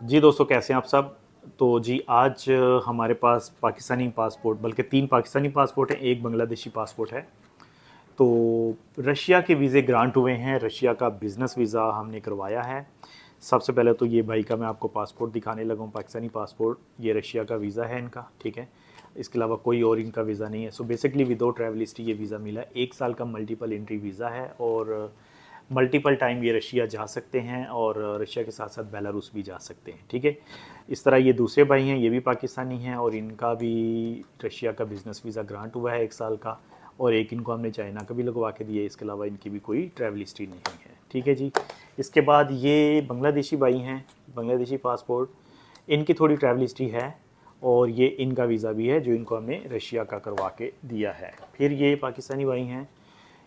जी दोस्तों, कैसे हैं आप सब। तो जी आज हमारे पास पाकिस्तानी पासपोर्ट, बल्कि 3 पाकिस्तानी पासपोर्ट हैं, 1 बांग्लादेशी पासपोर्ट है। तो रशिया के वीज़े ग्रांट हुए हैं, रशिया का बिज़नेस वीज़ा हमने करवाया है। सबसे पहले तो ये भाई का मैं आपको पासपोर्ट दिखाने लगा हूँ, पाकिस्तानी पासपोर्ट। ये रशिया का वीज़ा है इनका, ठीक है। इसके अलावा कोई और इनका वीज़ा नहीं है। So basically without travel history ये वीज़ा मिला है। 1 साल का मल्टीपल एंट्री वीज़ा है और मल्टीपल टाइम ये रशिया जा सकते हैं और रशिया के साथ साथ बेलारूस भी जा सकते हैं, ठीक है। इस तरह ये दूसरे भाई हैं, ये भी पाकिस्तानी हैं और इनका भी रशिया का बिज़नेस वीज़ा ग्रांट हुआ है 1 साल का। और एक इनको हमने चाइना का भी लगवा के दिया है। इसके अलावा इनकी भी कोई ट्रैवल हिस्ट्री नहीं है, ठीक है जी। इसके बाद ये बांग्लादेशी भाई हैं, बांग्लादेशी पासपोर्ट। इनकी थोड़ी ट्रैवल हिस्ट्री है और ये इनका वीज़ा भी है जो इनको हमने रशिया का करवा के दिया है। फिर ये पाकिस्तानी भाई हैं,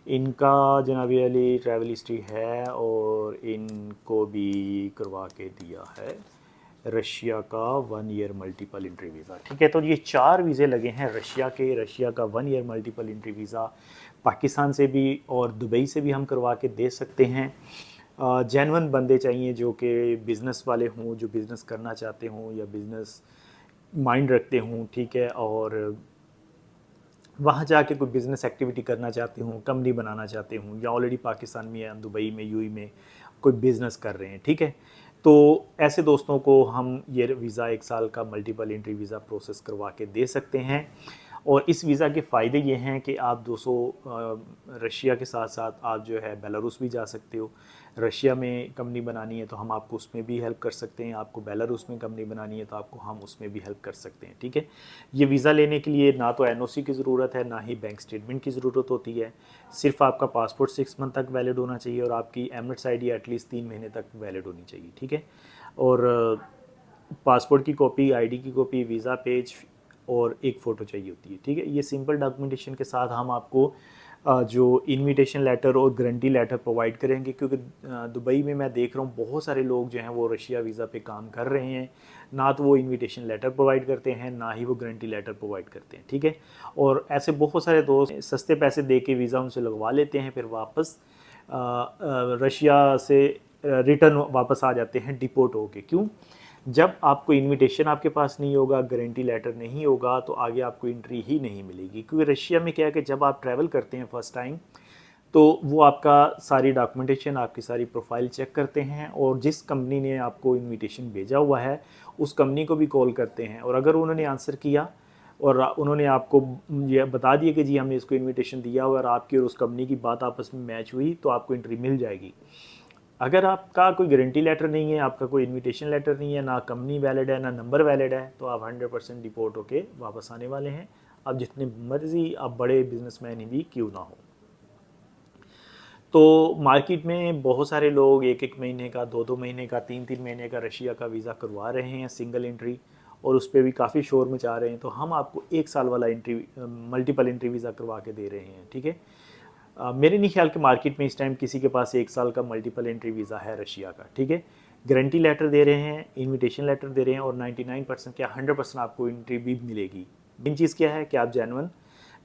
इनका जनाबी अली ट्रैवल हिस्ट्री है और इनको भी करवा के दिया है रशिया का 1 ईयर मल्टीपल एंट्री वीज़ा, ठीक है। तो ये 4 वीज़े लगे हैं रशिया के। रशिया का 1 year multiple entry visa Pakistan से भी और दुबई से भी हम करवा के दे सकते हैं। जेन्युइन बंदे चाहिए जो कि बिज़नेस वाले हों, जो बिज़नेस करना चाहते हों या बिज़नेस माइंड रखते हों, ठीक है। और वहाँ जाके कोई बिज़नेस एक्टिविटी करना चाहते हूँ, कंपनी बनाना चाहते हूँ, या ऑलरेडी पाकिस्तान में या दुबई में, यूएई में कोई बिज़नेस कर रहे हैं, ठीक है। तो ऐसे दोस्तों को हम ये वीज़ा 1 साल का मल्टीपल एंट्री वीज़ा प्रोसेस करवा के दे सकते हैं। और इस वीज़ा के फ़ायदे ये हैं कि आप 200 रशिया के साथ साथ आप जो है बेलारूस भी जा सकते हो। रशिया में कंपनी बनानी है तो हम आपको उसमें भी हेल्प कर सकते हैं, आपको बेलारूस में कंपनी बनानी है तो आपको हम उसमें भी हेल्प कर सकते हैं, ठीक है। ये वीज़ा लेने के लिए ना तो एनओसी की ज़रूरत है, ना ही बैंक स्टेटमेंट की ज़रूरत होती है। सिर्फ आपका पासपोर्ट 6 मंथ तक वैलिड होना चाहिए और आपकी एमिरेट्स आईडी एटलीस्ट 3 महीने तक वैलिड होनी चाहिए, ठीक है। और पासपोर्ट की कॉपी, आईडी की कॉपी, वीज़ा पेज और एक फ़ोटो चाहिए होती है, ठीक है। ये सिंपल डॉक्यूमेंटेशन के साथ हम आपको जो इनविटेशन लेटर और गारंटी लेटर प्रोवाइड करेंगे, क्योंकि दुबई में मैं देख रहा हूँ बहुत सारे लोग जो हैं वो रशिया वीज़ा पे काम कर रहे हैं। ना तो वो इनविटेशन लेटर प्रोवाइड करते हैं, ना ही वो गारंटी लेटर प्रोवाइड करते हैं, ठीक है। और ऐसे बहुत सारे दोस्त सस्ते पैसे दे के वीज़ा उनसे लगवा लेते हैं, फिर वापस रशिया से रिटर्न वापस आ जाते हैं डिपोर्ट होके। क्यों? जब आपको इनविटेशन आपके पास नहीं होगा, गारंटी लेटर नहीं होगा, तो आगे आपको एंट्री ही नहीं मिलेगी। क्योंकि रशिया में क्या है कि जब आप ट्रैवल करते हैं फर्स्ट टाइम, तो वो आपका सारी डॉक्यूमेंटेशन, आपकी सारी प्रोफाइल चेक करते हैं और जिस कंपनी ने आपको इनविटेशन भेजा हुआ है उस कंपनी को भी कॉल करते हैं। और अगर उन्होंने आंसर किया और उन्होंने आपको ये बता दिया कि जी हमने इसको इनविटेशन दिया हुआ और आपकी और उस कंपनी की बात आपस में मैच हुई, तो आपको एंट्री मिल जाएगी। अगर आपका कोई गारंटी लेटर नहीं है, आपका कोई इनविटेशन लेटर नहीं है, ना कंपनी वैलिड है, ना नंबर वैलिड है, तो आप 100% डिपोर्ट होके वापस आने वाले हैं। अब जितने मर्जी आप बड़े बिजनेसमैन ही भी क्यों ना हो। तो मार्केट में बहुत सारे लोग 1-1 महीने का, 2-2 महीने का, 3-3 महीने का रशिया का वीज़ा करवा रहे हैं सिंगल एंट्री, और उस पर भी काफ़ी शोर मचा रहे हैं। तो हम आपको 1 साल वाला एंट्री मल्टीपल एंट्री वीज़ा करवा के दे रहे हैं, ठीक है। मेरे नहीं ख्याल कि मार्केट में इस टाइम किसी के पास 1 साल का मल्टीपल एंट्री वीज़ा है रशिया का, ठीक है। गारंटी लेटर दे रहे हैं, इनविटेशन लेटर दे रहे हैं और 99% क्या 100% आपको एंट्री भी मिलेगी। मेन चीज़ क्या है कि आप जेन्युइन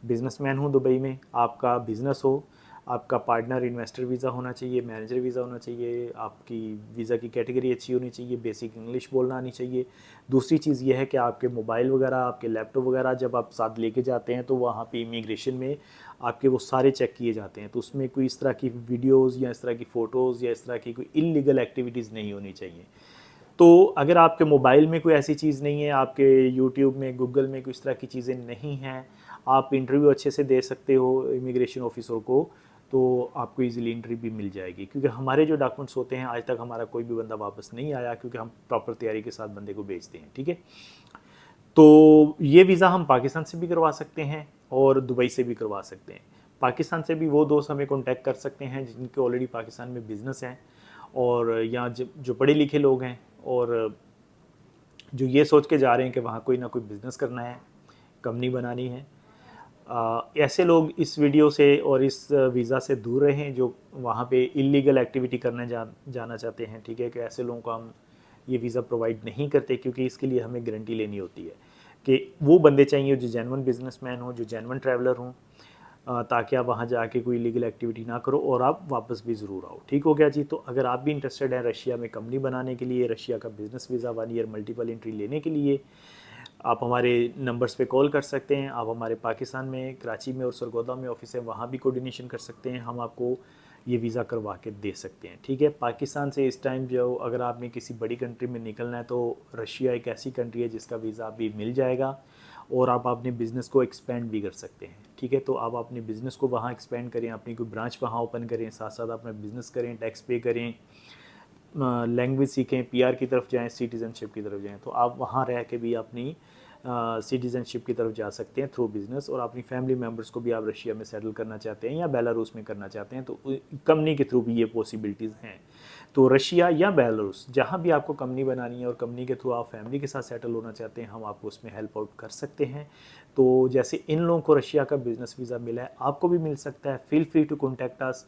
बिजनेसमैन हो, दुबई में आपका बिज़नेस हो, आपका पार्टनर इन्वेस्टर वीज़ा होना चाहिए, मैनेजर वीज़ा होना चाहिए, आपकी वीज़ा की कैटेगरी अच्छी होनी चाहिए, बेसिक इंग्लिश बोलना आनी चाहिए। दूसरी चीज़ ये है कि आपके मोबाइल वगैरह, आपके लैपटॉप वगैरह जब आप साथ लेके जाते हैं तो वहाँ पे इमिग्रेशन में आपके वो सारे चेक किए जाते हैं। तो उसमें कोई इस तरह की वीडियोज़ या इस तरह की फ़ोटोज़ या इस तरह की कोई इलीगल एक्टिविटीज़ नहीं होनी चाहिए। तो अगर आपके मोबाइल में कोई ऐसी चीज़ नहीं है, आपके यूट्यूब में, गूगल में कोई इस तरह की चीज़ें नहीं हैं, आप इंटरव्यू अच्छे से दे सकते हो इमिग्रेशन ऑफिसर को, तो आपको इजीली एंट्री भी मिल जाएगी। क्योंकि हमारे जो डॉक्यूमेंट्स होते हैं, आज तक हमारा कोई भी बंदा वापस नहीं आया, क्योंकि हम प्रॉपर तैयारी के साथ बंदे को भेजते हैं, ठीक है। तो ये वीज़ा हम पाकिस्तान से भी करवा सकते हैं और दुबई से भी करवा सकते हैं। पाकिस्तान से भी वो दोस्त हमें कॉन्टैक्ट कर सकते हैं जिनके ऑलरेडी पाकिस्तान में बिज़नेस है, और यहाँ जो पढ़े लिखे लोग हैं और जो ये सोच के जा रहे हैं कि वहाँ कोई ना कोई बिज़नेस करना है, कंपनी बनानी है। ऐसे लोग इस वीडियो से और इस वीज़ा से दूर रहें जो वहाँ पे इलीगल एक्टिविटी करने जाना चाहते हैं, ठीक है। कि ऐसे लोगों को हम ये वीज़ा प्रोवाइड नहीं करते, क्योंकि इसके लिए हमें गारंटी लेनी होती है कि वो बंदे चाहिए जो जेन्युइन बिजनेसमैन हो, जो जेन्युइन ट्रैवलर हों, ताकि आप वहाँ जाके कोई लीगल एक्टिविटी ना करो और आप वापस भी ज़रूर आओ। ठीक हो गया जी। तो अगर आप भी इंटरेस्टेड हैं रशिया में कंपनी बनाने के लिए, रशिया का business visa 1 year multiple entry लेने के लिए, आप हमारे नंबर्स पे कॉल कर सकते हैं। आप हमारे पाकिस्तान में कराची में और सरगोदा में ऑफिस है, वहाँ भी कोऑर्डिनेशन कर सकते हैं, हम आपको ये वीज़ा करवा के दे सकते हैं। ठीक है, पाकिस्तान से इस टाइम जो अगर आपने किसी बड़ी कंट्री में निकलना है तो रशिया एक ऐसी कंट्री है जिसका वीज़ा भी मिल जाएगा और आप अपने बिज़नेस को एक्सपेंड भी कर सकते हैं। ठीक है, तो आप अपने बिज़नेस को वहाँ एक्सपेंड करें, अपनी कोई ब्रांच वहाँ ओपन करें, साथ साथ अपना बिज़नेस करें, टैक्स पे करें, लैंग्वेज सीखें, पीआर की तरफ जाएं, सिटीज़नशिप की तरफ जाएं, तो आप वहाँ रह के भी अपनी सिटीज़नशिप की तरफ जा सकते हैं थ्रू बिज़नेस। और अपनी फैमिली मेम्बर्स को भी आप रशिया में सेटल करना चाहते हैं या बेलारूस में करना चाहते हैं तो कंपनी के थ्रू भी ये पॉसिबिलिटीज़ हैं। तो रशिया या बेलारूस जहाँ भी आपको कंपनी बनानी है और कंपनी के थ्रू आप फैमिली के साथ सेटल होना चाहते हैं, हम आपको उसमें हेल्प आउट कर सकते हैं। तो जैसे इन लोगों को रशिया का बिज़नेस वीज़ा मिला है, आपको भी मिल सकता है। Feel free to contact us.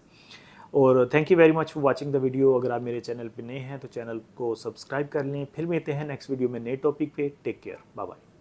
और thank you very much for watching the video. अगर आप मेरे चैनल पे नए हैं तो चैनल को सब्सक्राइब कर लें। फिर मिलते हैं नेक्स्ट वीडियो में नए टॉपिक पे। Take care, bye bye.